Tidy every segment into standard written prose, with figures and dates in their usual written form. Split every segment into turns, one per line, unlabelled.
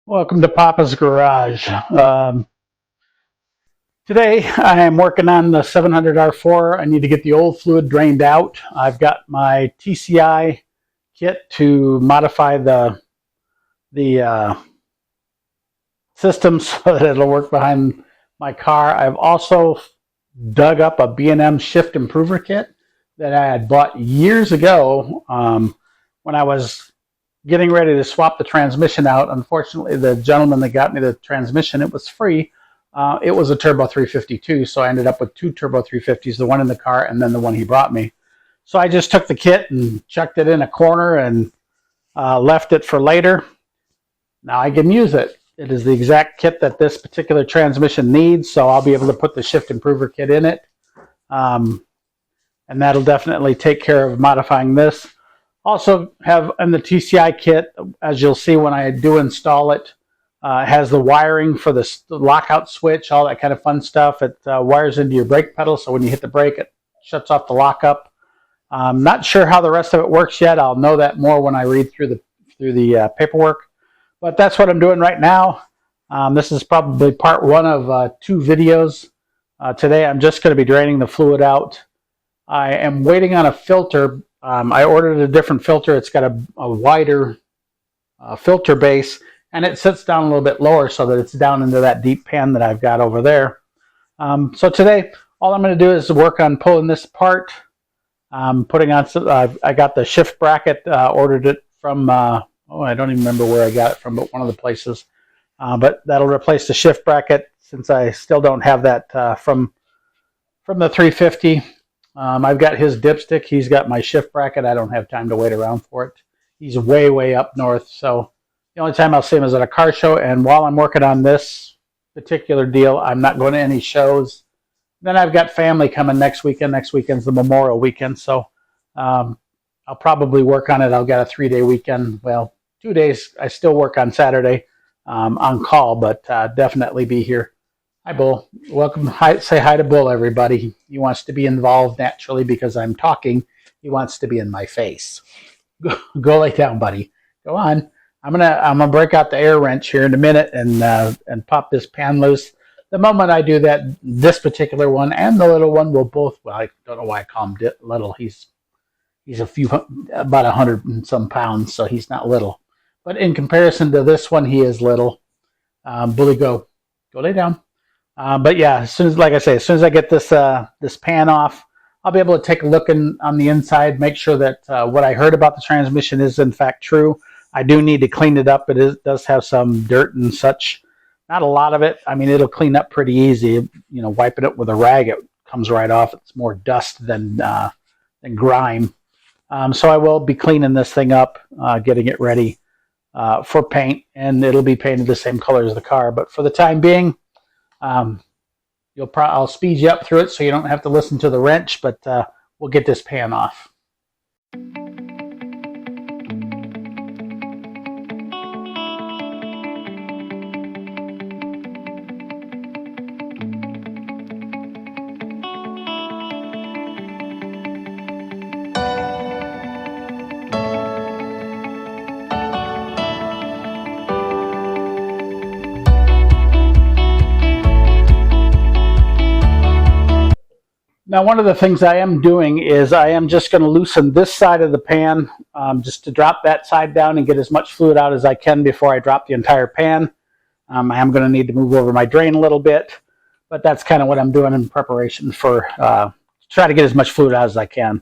Welcome to Papa's Garage. Today I am working on the 700R4. I need to get the old fluid drained out. I've got my TCI kit to modify the system so that it'll work behind my car. I've also dug up a B&M Shift Improver kit that I had bought years ago when I was getting ready to swap the transmission out. Unfortunately, the gentleman that got me the transmission, it was free. It was a Turbo 352, so I ended up with two Turbo 350s, the one in the car and then the one he brought me. So I just took the kit and chucked it in a corner and left it for later. Now I can use it. It is the exact kit that this particular transmission needs, so I'll be able to put the Shift Improver kit in it. And that'll definitely take care of modifying this. Also have in the TCI kit, as you'll see when I do install it, has the wiring for the lockout switch, all that kind of fun stuff. It wires into your brake pedal, so when you hit the brake, it shuts off the lockup. I'm not sure how the rest of it works yet. I'll know that more when I read through the paperwork. But that's what I'm doing right now. This is probably part one of two videos. Today I'm just going to be draining the fluid out. I am waiting on a filter. I ordered a different filter. It's got a wider filter base, and it sits down a little bit lower so that it's down into that deep pan that I've got over there. So today, all I'm going to do is work on pulling this apart. Putting on, I got the shift bracket, ordered it from, I don't even remember where I got it from, but one of the places. But that'll replace the shift bracket since I still don't have that from the 350. I've got his dipstick. He's got my shift bracket. I don't have time to wait around for it. He's way, way up north. So the only time I'll see him is at a car show. And while I'm working on this particular deal, I'm not going to any shows. Then I've got family coming next weekend. Next weekend's the Memorial weekend. So I'll probably work on it. I've got a 3-day weekend. Well, 2 days. I still work on Saturday on call, but definitely be here. Hi, Bull. Welcome. Hi, say hi to Bull, everybody. He wants to be involved naturally because I'm talking. He wants to be in my face. Go lay down, buddy. Go on. I'm gonna break out the air wrench here in a minute and pop this pan loose. The moment I do that, this particular one and the little one will both. Well, I don't know why I call him little. He's about 100 and some pounds, so he's not little. But in comparison to this one, he is little. Bully, go lay down. But yeah, as soon as I get this this pan off, I'll be able to take a look on the inside, make sure that what I heard about the transmission is in fact true. I do need to clean it up. It does have some dirt and such. Not a lot of it. I mean, it'll clean up pretty easy. You know, wiping it with a rag, it comes right off. It's more dust than grime. So I will be cleaning this thing up, getting it ready for paint, and it'll be painted the same color as the car. But for the time being, I'll speed you up through it so you don't have to listen to the wrench, but we'll get this pan off. Now, one of the things I am doing is I am just going to loosen this side of the pan just to drop that side down and get as much fluid out as I can before I drop the entire pan. I am going to need to move over my drain a little bit, but that's kind of what I'm doing in preparation for try to get as much fluid out as I can.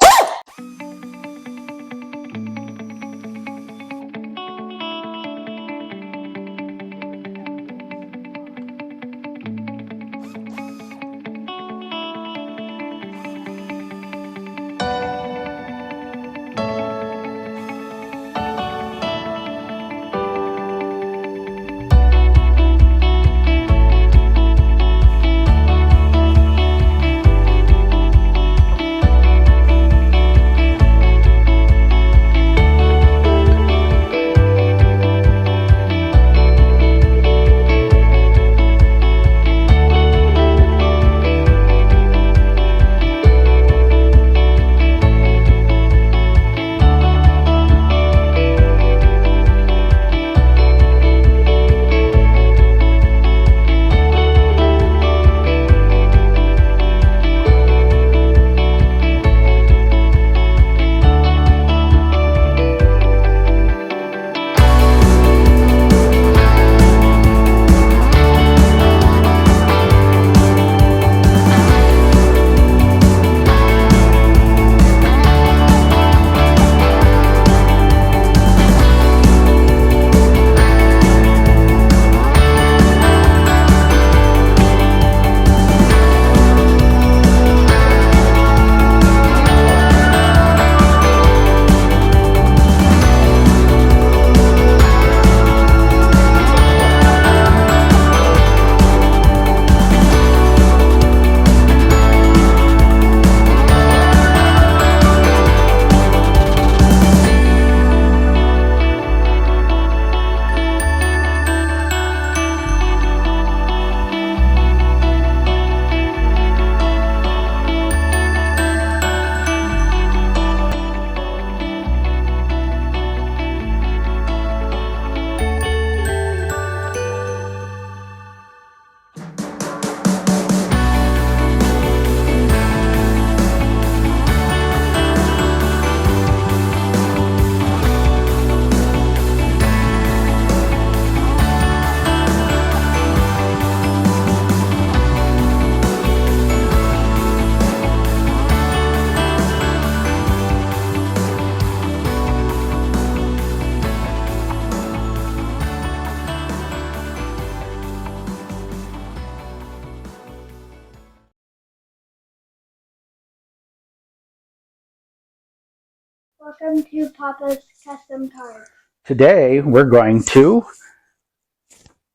Welcome to Papa's Custom Cars.
Today we're going to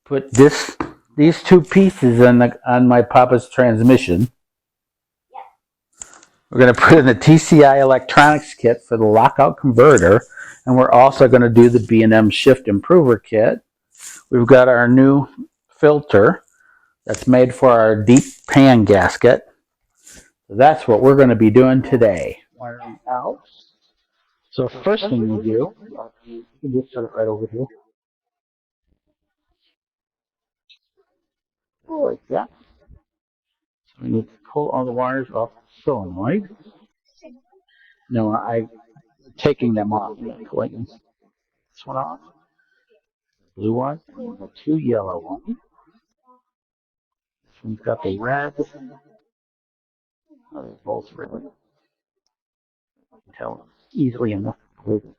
put these two pieces on my Papa's transmission.
Yep.
We're going to put in the TCI electronics kit for the lockout converter, and we're also going to do the B&M Shift Improver kit. We've got our new filter that's made for our deep pan gasket. So that's what we're going to be doing today. Wiring out. So first thing we do, you can just set it right over here. Like that. So we need to pull all the wires off the solenoid. No, I'm taking them off. Pulling this one off. Blue one. And the two yellow ones. This one's got the red. Oh, they're both red. You can tell easily enough where the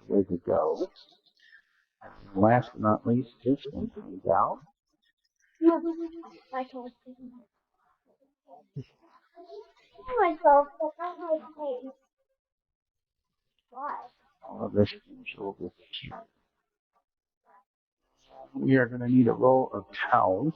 way to go. And last but not least, this one comes out.
I can't myself, but I have why?
All of this over here. We are going to need a roll of towels.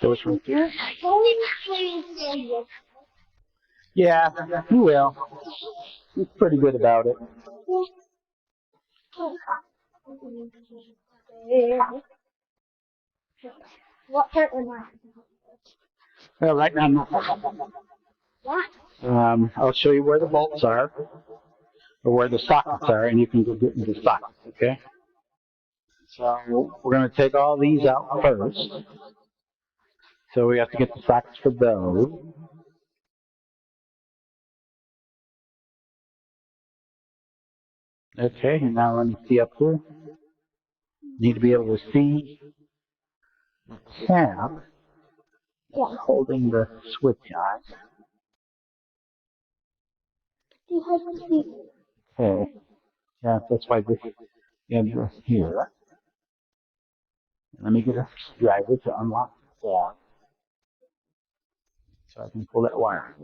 Those right there. Yeah, he will. He's pretty good about it.
What part am I?
Well, right now, no.
What?
I'll show you where the bolts are, or where the sockets are, and you can go get into the sockets, okay? So we're going to take all these out first. So we have to get the sockets for those. Okay, and now let me see up here. Need to be able to see the tab that's holding the switch on. Okay, yeah, that's why this is here. Let me get a screwdriver to unlock the tab so I can pull that wire.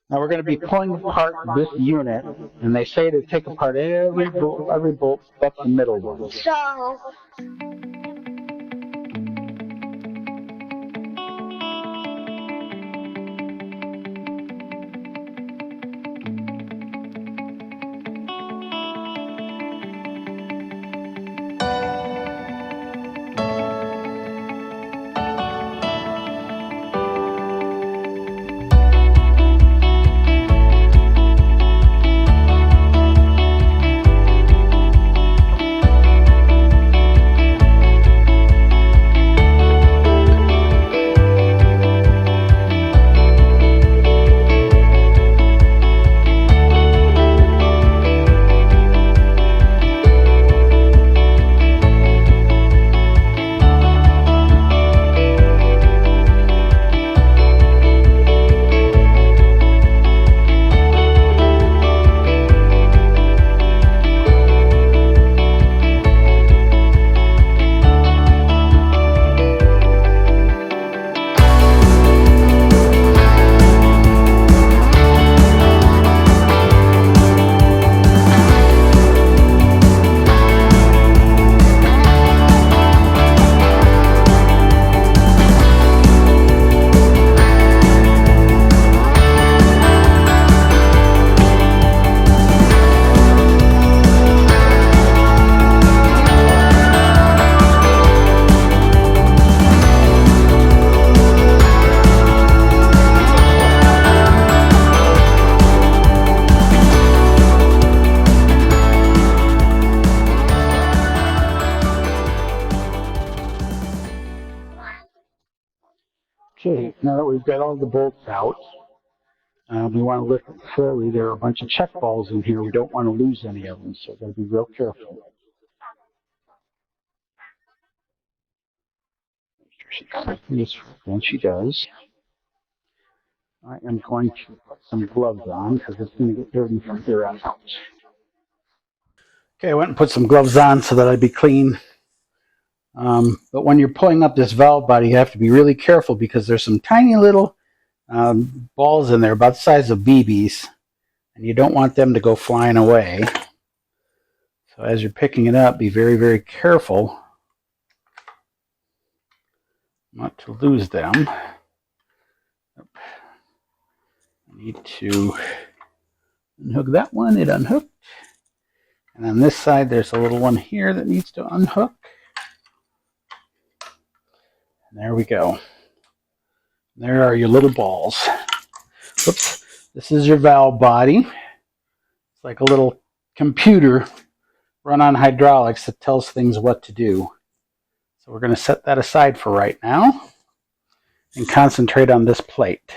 Now we're going to be pulling apart this unit, and they say to take apart every bolt but the middle one.
So.
Okay, now that we've got all the bolts out, we want to lift it slowly. There are a bunch of check balls in here. We don't want to lose any of them, so we've got to be real careful. And she does. I am going to put some gloves on because it's going to get dirty from here on out. Okay, I went and put some gloves on so that I'd be clean. But when you're pulling up this valve body, you have to be really careful because there's some tiny little balls in there about the size of BBs, and you don't want them to go flying away. So as you're picking it up, be very, very careful not to lose them. I need to unhook that one. It unhooked. And on this side, there's a little one here that needs to unhook. And there we go. There are your little balls. Whoops. This is your valve body. It's like a little computer run on hydraulics that tells things what to do. So we're going to set that aside for right now and concentrate on this plate.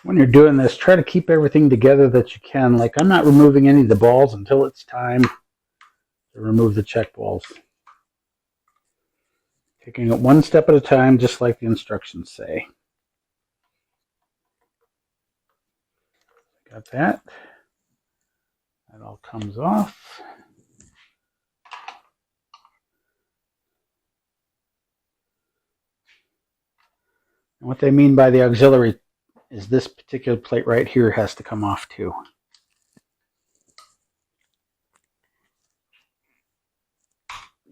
When you're doing this, try to keep everything together that you can. Like, I'm not removing any of the balls until it's time to remove the check balls. Taking it one step at a time, just like the instructions say. Got that. That all comes off. And what they mean by the auxiliary is this particular plate right here has to come off too.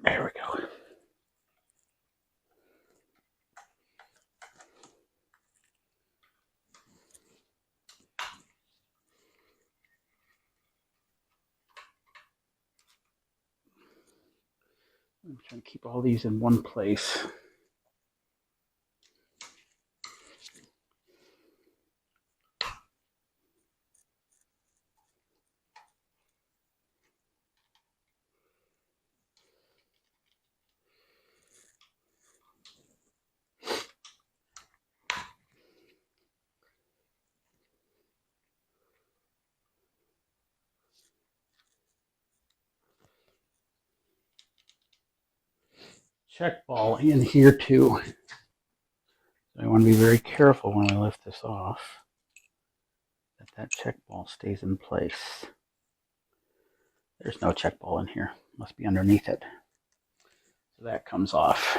There we go. I'm trying to keep all these in one place. Check ball in here too. So I want to be very careful when I lift this off that that check ball stays in place. There's no check ball in here. Must be underneath it. So that comes off.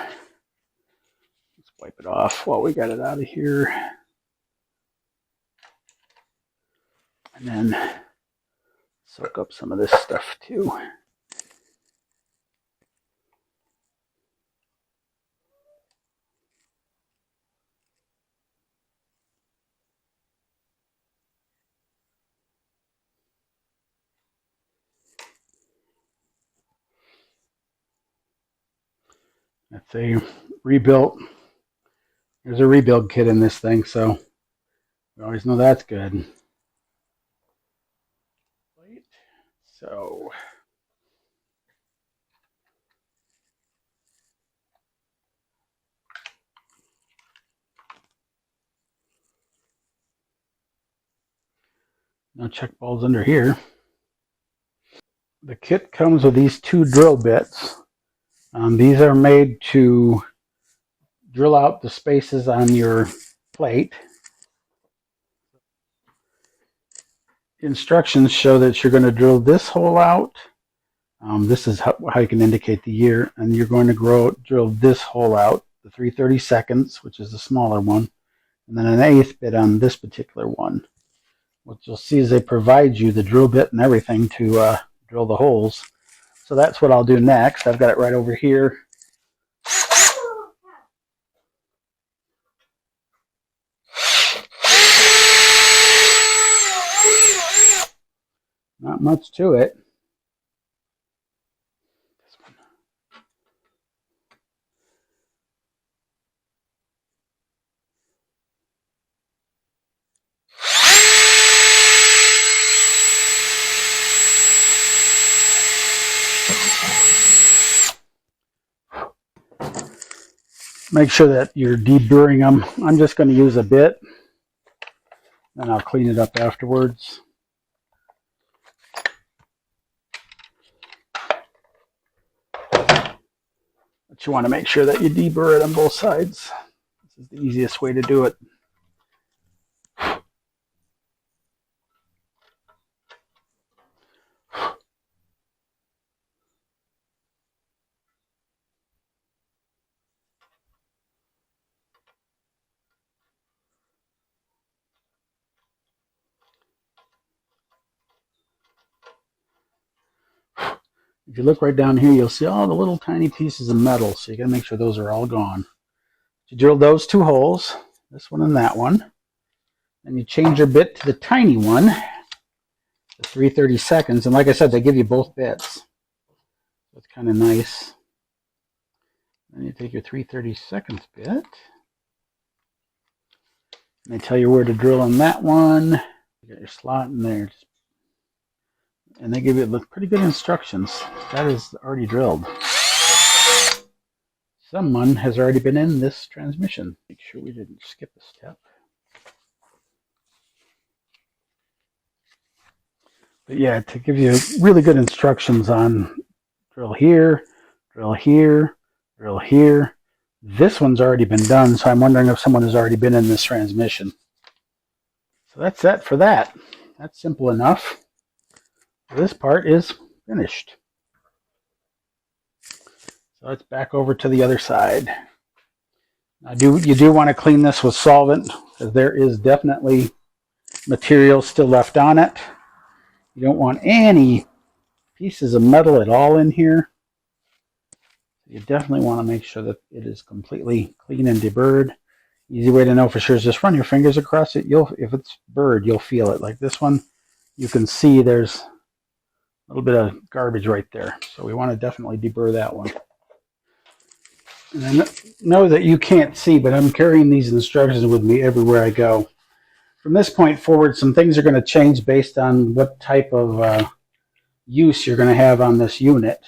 Let's wipe it off while we got it out of here. And then soak up some of this stuff too. It's a rebuilt. There's a rebuild kit in this thing, so we always know that's good. So no check balls under here. The kit comes with these two drill bits. These are made to drill out the spaces on your plate. Instructions show that you're going to drill this hole out. This is how you can indicate the year, and you're going to drill this hole out, the 3/32, which is the smaller one, and then an 1/8 bit on this particular one. What you'll see is they provide you the drill bit and everything to drill the holes. So that's what I'll do next. I've got it right over here. much to it. Make sure that you're deburring them. I'm just going to use a bit, then I'll clean it up afterwards. But you want to make sure that you deburr it on both sides. This is the easiest way to do it. If you look right down here, you'll see all the little tiny pieces of metal, so you got to make sure those are all gone. You drill those two holes, this one and that one. Then you change your bit to the tiny one, the 3/32, and like I said, they give you both bits. That's kind of nice. Then you take your 3/32 bit, and they tell you where to drill on that one. You got your slot in there. And they give you pretty good instructions. That is already drilled. Someone has already been in this transmission. Make sure we didn't skip a step. But yeah, to give you really good instructions on drill here, drill here, drill here. This one's already been done, so I'm wondering if someone has already been in this transmission. So that's that for that. That's simple enough. This part is finished. So let's back over to the other side. You do want to clean this with solvent, because there is definitely material still left on it. You don't want any pieces of metal at all in here. You definitely want to make sure that it is completely clean and deburred. Easy way to know for sure is just run your fingers across it. If it's burred, you'll feel it. Like this one, you can see there's a little bit of garbage right there. So we want to definitely deburr that one. And I know that you can't see, but I'm carrying these instructions with me everywhere I go. From this point forward, some things are going to change based on what type of use you're going to have on this unit.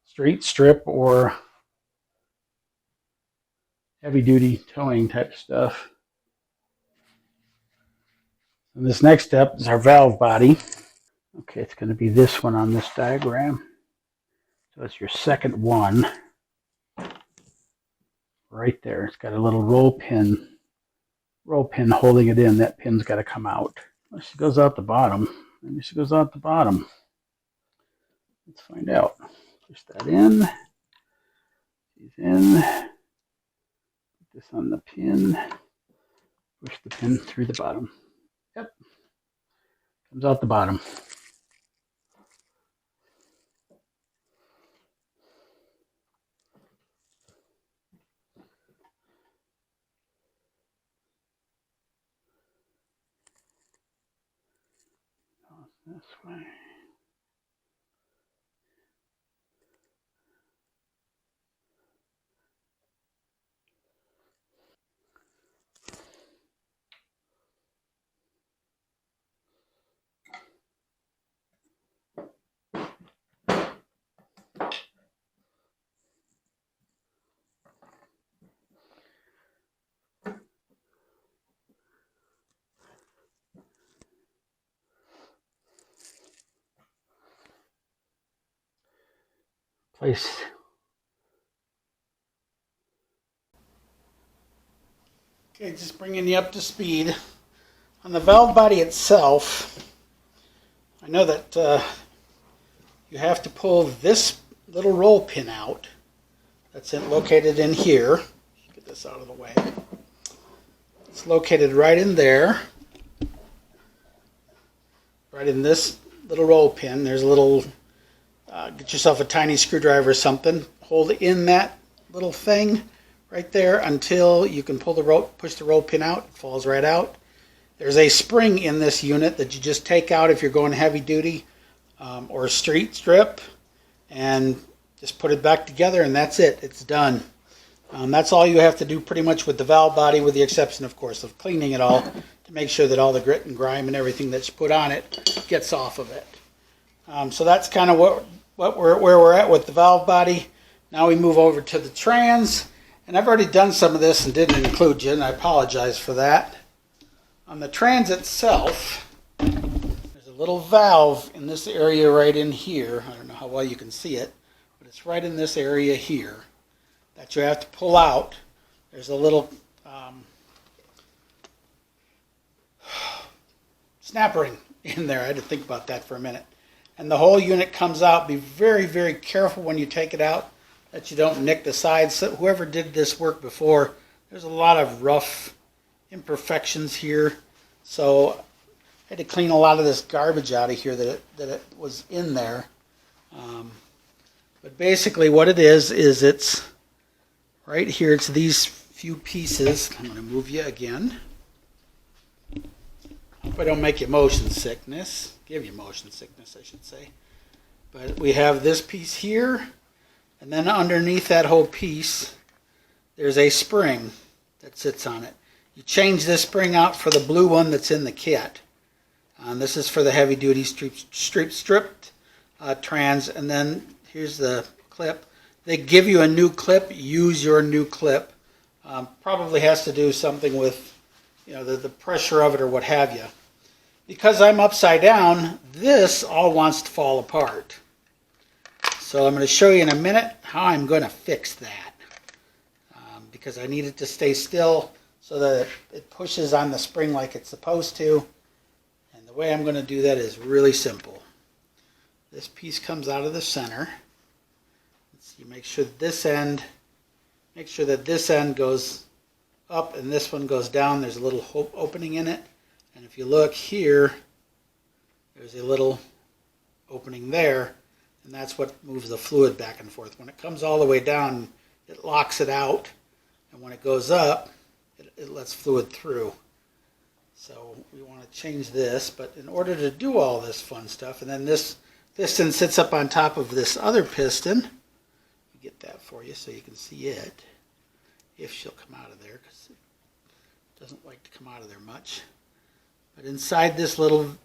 Straight strip or heavy duty towing type stuff. And this next step is our valve body. Okay, it's going to be this one on this diagram. So it's your second one. Right there. It's got a little roll pin holding it in. That pin's got to come out. Unless it goes out the bottom. Maybe it goes out the bottom. Let's find out. Push that in. These in. Put this on the pin. Push the pin through the bottom. Yep. Comes out the bottom. This way. Place. Okay, just bringing you up to speed. On the valve body itself, I know that you have to pull this little roll pin out. That's located in here. Get this out of the way. It's located right in there. Right in this little roll pin. There's a little, get yourself a tiny screwdriver or something. Hold in that little thing right there until you can pull the rope, push the roll pin out. It falls right out. There's a spring in this unit that you just take out if you're going heavy duty or street strip, and just put it back together, and that's it. It's done. That's all you have to do pretty much with the valve body, with the exception, of course, of cleaning it all to make sure that all the grit and grime and everything that's put on it gets off of it. So that's kind of where we're at with the valve body. Now we move over to the trans, and I've already done some of this and didn't include you, and I apologize for that. On the trans itself, there's a little valve in this area right in here. I don't know how well you can see it, but it's right in this area here that you have to pull out. There's a little snap ring in there. I had to think about that for a minute. And the whole unit comes out. Be very, very careful when you take it out that you don't nick the sides. So whoever did this work before, there's a lot of rough imperfections here. So I had to clean a lot of this garbage out of here that it was in there. But basically what it is it's right here. It's these few pieces. I'm going to move you again. Hope I don't make you motion sickness. Give you motion sickness, I should say. But we have this piece here, and then underneath that whole piece, there's a spring that sits on it. You change this spring out for the blue one that's in the kit. This is for the heavy duty stripped trans, and then here's the clip. They give you a new clip. Use your new clip. Probably has to do something with the pressure of it or what have you. Because I'm upside down, this all wants to fall apart. So I'm going to show you in a minute how I'm going to fix that. Because I need it to stay still so that it pushes on the spring like it's supposed to. And the way I'm going to do that is really simple. This piece comes out of the center. You make sure that this end goes up and this one goes down. There's a little opening in it. And if you look here, there's a little opening there, and that's what moves the fluid back and forth. When it comes all the way down, it locks it out, and when it goes up, it lets fluid through. So we want to change this, but in order to do all this fun stuff, and then this piston sits up on top of this other piston. Get that for you so you can see it, if she'll come out of there, because it doesn't like to come out of there much. But inside this little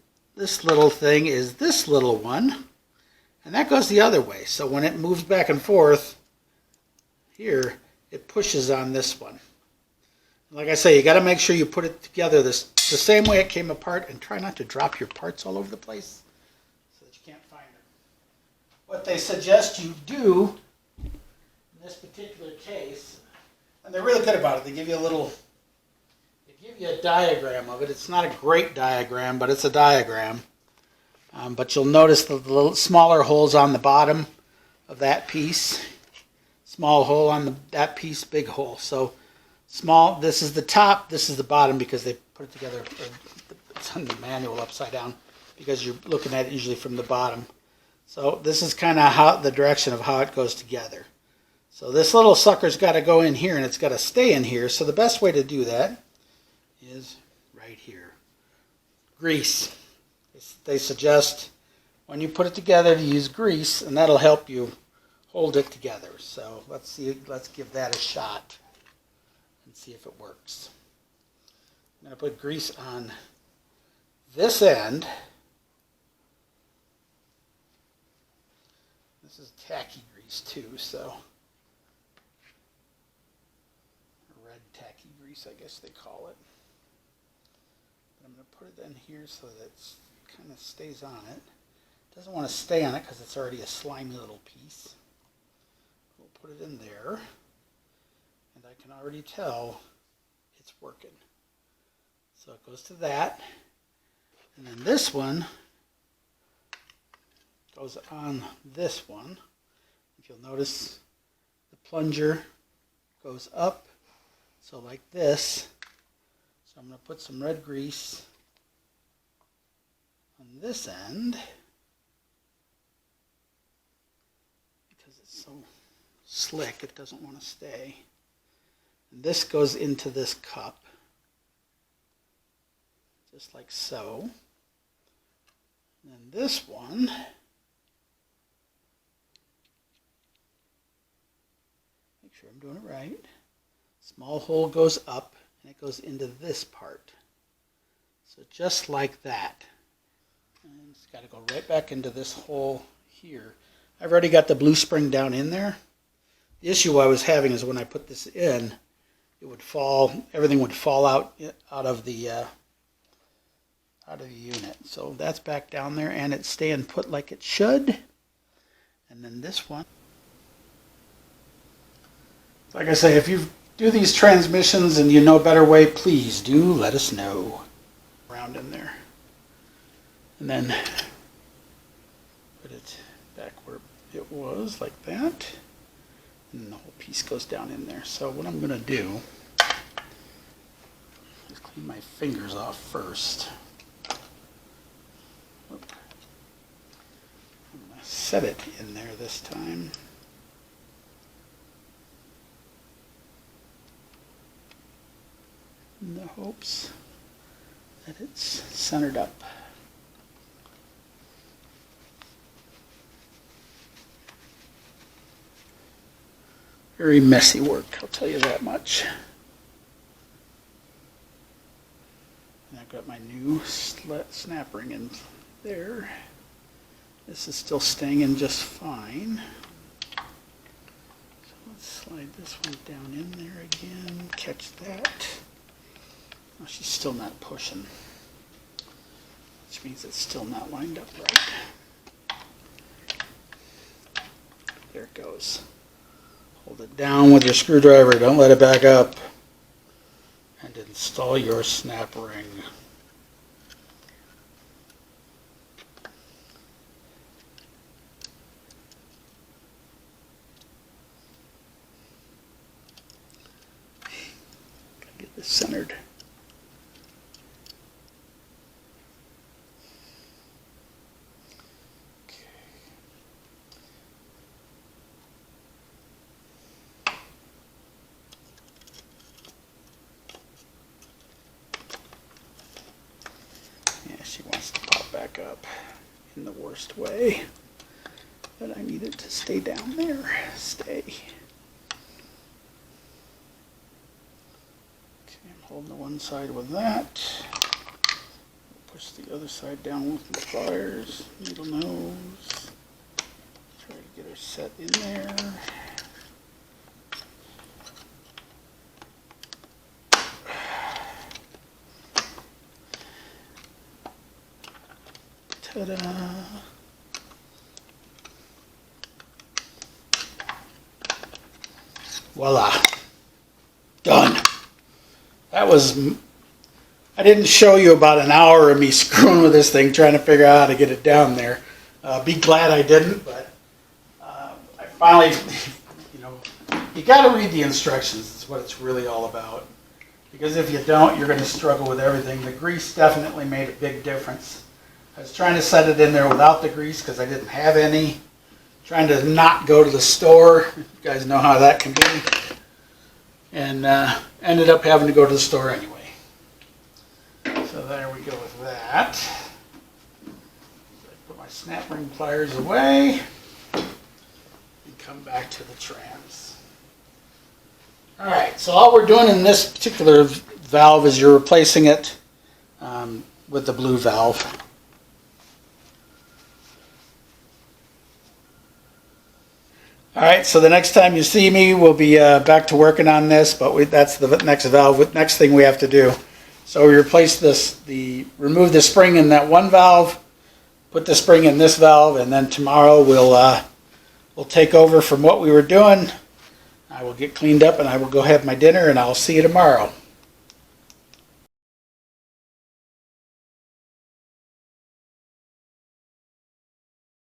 thing is this little one, and that goes the other way. So when it moves back and forth here, it pushes on this one. And like I say, you got to make sure you put it together the same way it came apart, and try not to drop your parts all over the place so that you can't find them. What they suggest you do in this particular case, and they're really good about it. They give you a diagram of it. It's not a great diagram, but it's a diagram. But you'll notice the little smaller holes on the bottom of that piece. Small hole on that piece, big hole. So small, this is the top, this is the bottom, because they put it together, it's on the manual upside down, because you're looking at it usually from the bottom. So this is kind of the direction of how it goes together. So this little sucker's got to go in here, and it's got to stay in here. So the best way to do that is right here. Grease. They suggest when you put it together to use grease, and that'll help you hold it together. So let's give that a shot and see if it works. I'm going to put grease on this end. This is tacky grease too, so red tacky grease, I guess they call it. But I'm going to put it in here so that it kind of stays on it. It doesn't want to stay on it because it's already a slimy little piece. We'll put it in there, and I can already tell it's working. So it goes to that, and then this one goes on this one. If you'll notice, the plunger goes up, so like this. So I'm going to put some red grease on this end, because it's so slick it doesn't want to stay. And this goes into this cup. just like so. And then this one, make sure I'm doing it right. Small hole goes up and it goes into this part. So just like that. And it's got to go right back into this hole here. I've already got the blue spring down in there. The issue I was having is when I put this in, it would fall, everything would fall out of the unit. So that's back down there and it's staying put like it should. And then this one. Like I say, if you do these transmissions and you know a better way, please do let us know. Around in there. And then put it back where it was, like that. And the whole piece goes down in there. So what I'm going to do is clean my fingers off first. I'm going to set it in there this time. In the hopes that it's centered up. Very messy work, I'll tell you that much. And I've got my new snap ring in there. This is still staying in just fine. So let's slide this one down in there again, catch that. Oh, she's still not pushing, which means it's still not lined up right. There it goes. Hold it down with your screwdriver, don't let it back up. And install your snap ring. Gotta get this centered. She wants to pop back up in the worst way, but I need it to stay down there. Stay. Okay, I'm holding the one side with that. Push the other side down with the pliers, needle nose. Try to get her set in there. Ta-da! Voila! Done! That was, I didn't show you about an hour of me screwing with this thing, trying to figure out how to get it down there. Be glad I didn't, but I finally, you got to read the instructions. That's what it's really all about. Because if you don't, you're going to struggle with everything. The grease definitely made a big difference. I was trying to set it in there without the grease because I didn't have any. Trying to not go to the store. You guys know how that can be. And ended up having to go to the store anyway. So there we go with that. Put my snap ring pliers away. And come back to the trans. Alright, so all we're doing in this particular valve is you're replacing it with the blue valve. Alright, so the next time you see me, we'll be back to working on this, but that's the next valve, next thing we have to do. So we replace remove the spring in that one valve, put the spring in this valve, and then tomorrow we'll take over from what we were doing. I will get cleaned up and I will go have my dinner and I'll see you tomorrow.